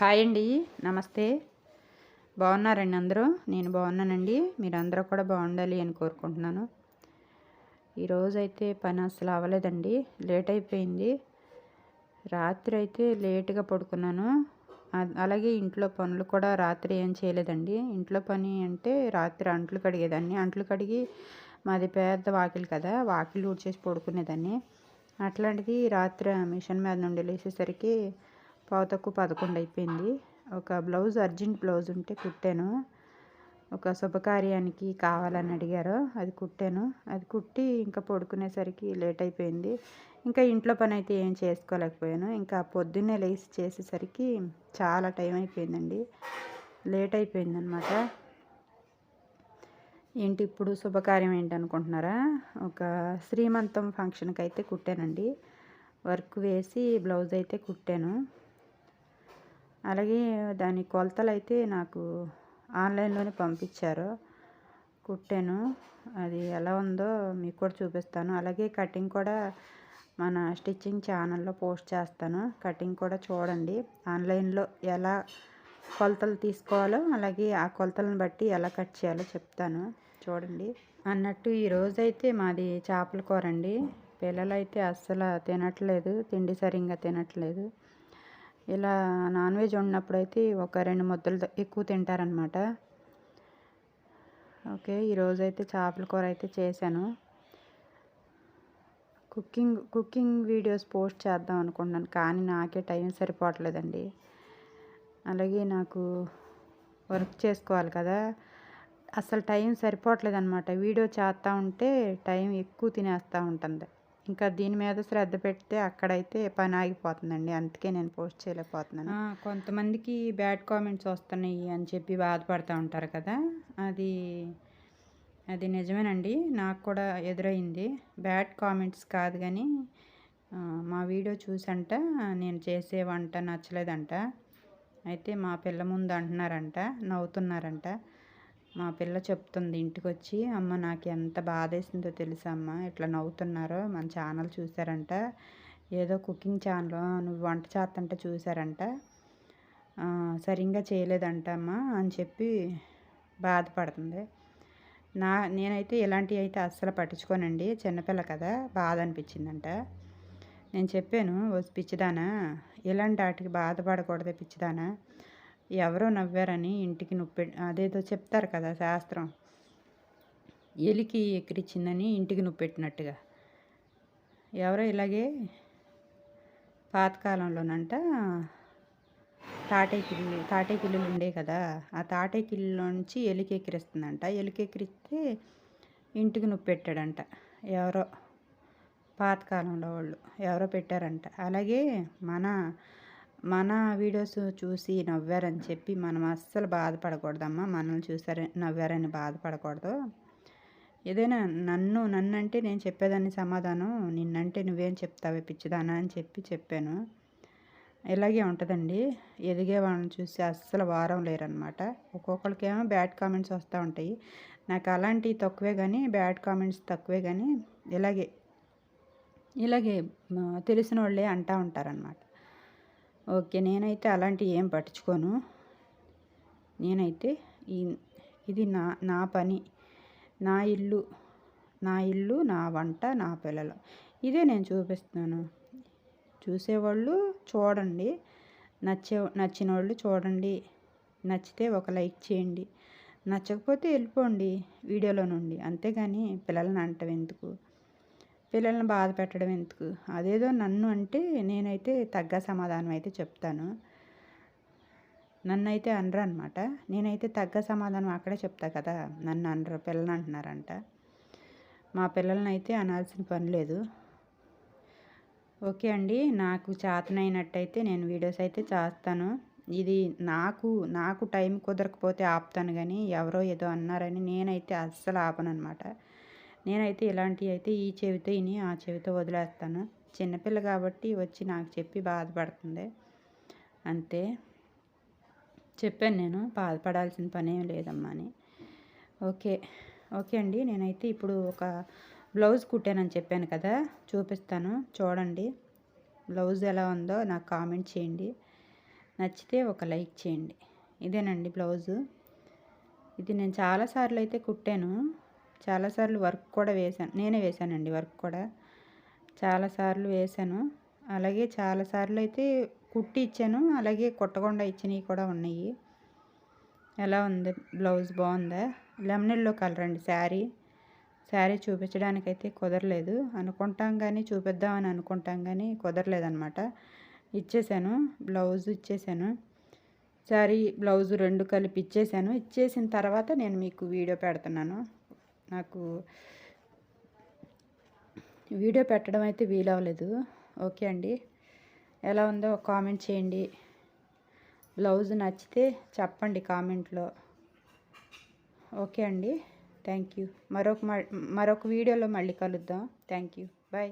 Hi అండి. నమస్తే. బాగున్నారండి అందరూ? నేను బాగున్నానండి. మీరందరూ కూడా బాగుండాలి అని కోరుకుంటున్నాను. ఈరోజైతే పని అసలు అవ్వలేదండి. లేట్ అయిపోయింది. రాత్రి అయితే లేట్గా పడుకున్నాను. అలాగే ఇంట్లో పనులు కూడా రాత్రి ఏం చేయలేదండి. ఇంట్లో పని అంటే రాత్రి అంట్లు కడిగేదాన్ని. అంట్లు కడిగి మాది పెద్ద వాకిలి కదా, వాకిలి ఊడ్చేసి పడుకునేదాన్ని. అట్లాంటిది రాత్రి మిషన్ మీద నుండి లేచేసరికి 11 అయిపోయింది. ఒక బ్లౌజ్ అర్జెంట్ బ్లౌజ్ ఉంటే కుట్టాను. ఒక శుభకార్యానికి కావాలని అడిగారు, అది కుట్టాను. అది కుట్టి ఇంకా పడుకునేసరికి లేట్ అయిపోయింది. ఇంకా ఇంట్లో పని అయితే ఏం చేసుకోలేకపోయాను. ఇంకా పొద్దున్నే లేచి చేసేసరికి చాలా టైం అయిపోయిందండి. లేట్ అయిపోయిందనమాట. ఏంటి ఇప్పుడు శుభకార్యం ఏంటనుకుంటున్నారా? ఒక శ్రీమంతం ఫంక్షన్కి అయితే కుట్టానండి. వర్క్ వేసి బ్లౌజ్ అయితే కుట్టాను. అలాగే దాని కొలతలు అయితే నాకు ఆన్లైన్లోనే పంపించారు. కుట్టాను. అది ఎలా ఉందో మీకు కూడా చూపిస్తాను. అలాగే కటింగ్ కూడా మన స్టిచ్చింగ్ ఛానల్లో పోస్ట్ చేస్తాను. కటింగ్ కూడా చూడండి. ఆన్లైన్లో ఎలా కొలతలు తీసుకోవాలో, అలాగే ఆ కొలతలను బట్టి ఎలా కట్ చేయాలో చెప్తాను, చూడండి. అన్నట్టు ఈరోజైతే మాది చేపల కూర అండి. పిల్లలైతే అస్సలు తినట్లేదు, తిండి సరిగ్గా తినట్లేదు. ఇలా నాన్ వెజ్ వండినప్పుడైతే ఒక 2 ముద్దలు ఎక్కువ తింటారనమాట. ఓకే, ఈరోజైతే చేపల కూర అయితే చేశాను. కుకింగ్ వీడియోస్ పోస్ట్ చేద్దాం అనుకుంటున్నాను, కానీ నాకే టైం సరిపోవట్లేదండి. అలాగే నాకు వర్క్ చేసుకోవాలి కదా, అసలు టైం సరిపోవట్లేదు అనమాట. వీడియో చేస్తూ ఉంటే టైం ఎక్కువ తినేస్తూ ఉంటుంది. ఇంకా దీని మీద శ్రద్ధ పెడితే అక్కడైతే పని ఆగిపోతుందండి. అందుకే నేను పోస్ట్ చేయలేకపోతున్నాను. కొంతమందికి బ్యాడ్ కామెంట్స్ వస్తున్నాయి అని చెప్పి బాధపడుతూ ఉంటారు కదా, అది నిజమేనండి. నాకు కూడా ఎదురైంది. బ్యాడ్ కామెంట్స్ కాదు కానీ మా వీడియో చూసంట నేను చేసే వంట నచ్చలేదంట. అయితే మా పిల్ల ముందు అంటున్నారంట, నవ్వుతున్నారంట. మా పిల్ల చెప్తుంది ఇంటికొచ్చి, అమ్మ నాకు ఎంత బాధేసిందో తెలుసా అమ్మ, ఇట్లా నవ్వుతున్నారో, మన ఛానల్ చూసారంట, ఏదో కుకింగ్ ఛానల్, నువ్వు వంట చేస్తుంటే చూసారంట, సరిగ్గా చేయలేదంట అమ్మ అని చెప్పి బాధపడుతుంది. నేనైతే ఇలాంటివి అయితే అస్సలు పట్టించుకోనండి. చిన్నపిల్ల కదా, బాధ అనిపించిందంట. నేను చెప్పాను, పిచ్చిదానా, ఇలాంటి వాటికి బాధపడకూడదు పిచ్చిదానా, ఎవరో నవ్వారని ఇంటికి అదేదో చెప్తారు కదా శాస్త్రం, ఎలికి ఎక్కిరిచ్చిందని ఇంటికి పెట్టినట్టుగా. ఎవరో పాతకాలంలోనంట తాటేకిల్లులు ఉండే కదా, ఆ తాటేకిల్లులోంచి ఎలికి ఎక్కిరిస్తుందంట. ఎలికి ఎక్కిరిస్తే ఇంటికి పెట్టాడంట. ఎవరో పాతకాలంలో వాళ్ళు ఎవరో పెట్టారంట. అలాగే మన వీడియోస్ చూసి నవ్వారని చెప్పి మనం అస్సలు బాధపడకూడదమ్మా. మనల్ని చూసారని నవ్వారని బాధపడకూడదు. ఏదైనా నన్నంటే నేను చెప్పేదాన్ని సమాధానం, నిన్నంటే నువ్వేం చెప్తావే పిచ్చిదానా అని చెప్పాను. ఇలాగే ఉంటుందండి. ఎదిగే వాళ్ళని చూసి అస్సలు వారం లేరనమాట. ఒక్కొక్కరికేమో బ్యాడ్ కామెంట్స్ వస్తూ ఉంటాయి. నాకు అలాంటివి తక్కువే కానీ, బ్యాడ్ కామెంట్స్ తక్కువే కానీ, ఇలాగే తెలిసిన వాళ్ళే అంటూ ఉంటారనమాట. ఓకే, నేనైతే అలాంటివి ఏం పట్టించుకోను. నేనైతే ఇది నా పని, నా ఇల్లు, నా వంట, నా పిల్లలు, ఇదే నేను చూపిస్తున్నాను. చూసేవాళ్ళు చూడండి, నచ్చిన వాళ్ళు చూడండి, నచ్చితే ఒక లైక్ చేయండి, నచ్చకపోతే వెళ్ళిపోండి వీడియోలో నుండి. అంతేగాని పిల్లల్ని అంటం ఎందుకు, పిల్లల్ని బాధ పెట్టడం ఎందుకు. అదేదో నన్ను అంటే నేనైతే తగ్గ సమాధానం అయితే చెప్తాను. నన్నైతే అనరు అనమాట. నేనైతే తగ్గ సమాధానం అక్కడే చెప్తా కదా, నన్ను అనరు, పిల్లల్ని అంటున్నారంట. మా పిల్లల్ని అయితే అనాల్సిన పని లేదు. ఓకే అండి, నాకు చేతనైనట్టయితే నేను వీడియోస్ అయితే చేస్తాను. ఇది నాకు టైం కుదరకపోతే ఆపుతాను కానీ, ఎవరో ఏదో అన్నారని నేనైతే అస్సలు ఆపనమాట. నేనైతే ఇలాంటివి అయితే ఈ చెవితో విని ఆ చెవితో వదిలేస్తాను. చిన్నపిల్ల కాబట్టి వచ్చి నాకు చెప్పి బాధపడుతుంది, అంతే. చెప్పాను నేను, బాధపడాల్సిన పని ఏం లేదమ్మా అని. ఓకే అండి, నేనైతే ఇప్పుడు ఒక బ్లౌజ్ కుట్టానని చెప్పాను కదా, చూపిస్తాను చూడండి. బ్లౌజ్ ఎలా ఉందో నాకు కామెంట్ చేయండి. నచ్చితే ఒక లైక్ చేయండి. ఇదేనండి బ్లౌజు. ఇది నేను చాలాసార్లు అయితే కుట్టాను, చాలాసార్లు వర్క్ కూడా వేశాను, నేనే వేశానండి వర్క్ కూడా చాలాసార్లు వేశాను. అలాగే చాలాసార్లు అయితే కుట్టి ఇచ్చాను, అలాగే కుట్టకుండా ఇచ్చినవి కూడా ఉన్నాయి. ఎలా ఉంది బ్లౌజ్, బాగుందా? లెమన్ ఎల్లో కలర్ అండి శారీ చూపించడానికైతే కుదరలేదు, అనుకుంటాం కానీ చూపిద్దామని అనుకుంటాం కానీ కుదరలేదనమాట. ఇచ్చేసాను, బ్లౌజ్ ఇచ్చేసాను, శారీ బ్లౌజు రెండు కలిపి ఇచ్చేసాను. ఇచ్చేసిన తర్వాత నేను మీకు వీడియో పెడుతున్నాను. నాకు వీడియో పెట్టడం అయితే వీలవ్వలేదు. ఓకే అండి, ఎలా ఉందో కామెంట్ చేయండి. బ్లౌజ్ నచ్చితే చెప్పండి కామెంట్లో. ఓకే అండి, థ్యాంక్ యూ. మరొక వీడియోలో మళ్ళీ కలుద్దాం. Thank you, bye.